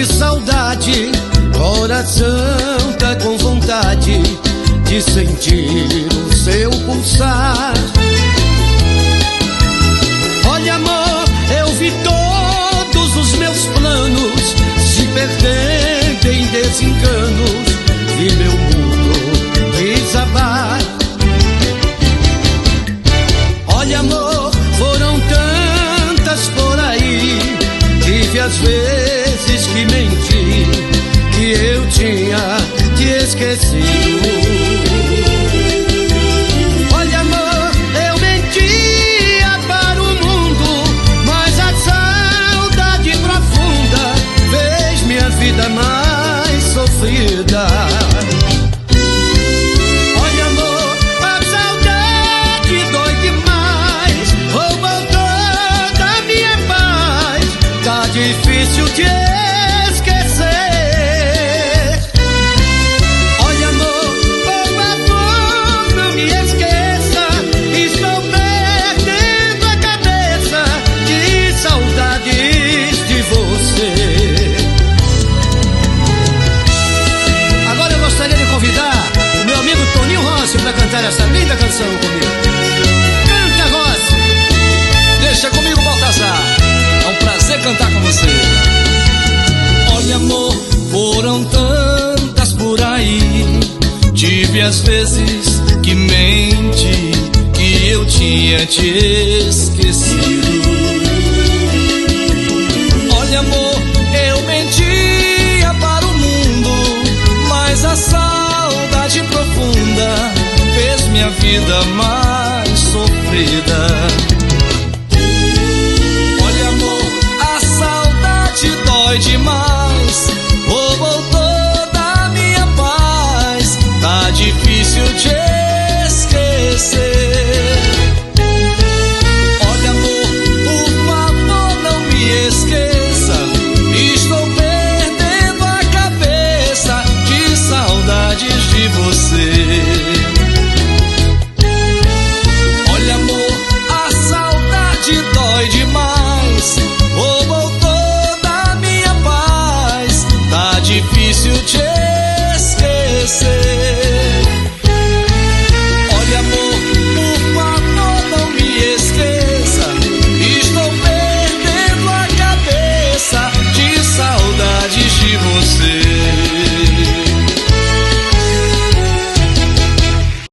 de saudade, coração tá com vontade de sentir o seu pulsar. Olha, amor, eu vi todos os meus planos se perdendo em desenganos, vi meu mundo desabar. Olha, amor, foram tantas por aí, tive às vezes que mentir, que eu tinha te esquecido. Olha, amor, eu mentia para o mundo, mas a saudade profunda fez minha vida mais sofrida. Olha, amor, a saudade dói demais, roubou toda a minha paz, tá difícil de esquecer. Olha, amor, por favor, não me esqueça, estou perdendo a cabeça de saudades de você. Agora eu gostaria de convidar o meu amigo Toninho Rossi para cantar essa linda canção comigo. Canta, Rossi! Deixa comigo, Baltazar, é um prazer cantar com você. Olha, amor, foram tantas por aí, tive às vezes que menti, que eu tinha te esquecido. Olha, amor, eu mentia para o mundo, mas a saudade profunda fez minha vida mais sofrida. Olha, amor, a saudade dói demais,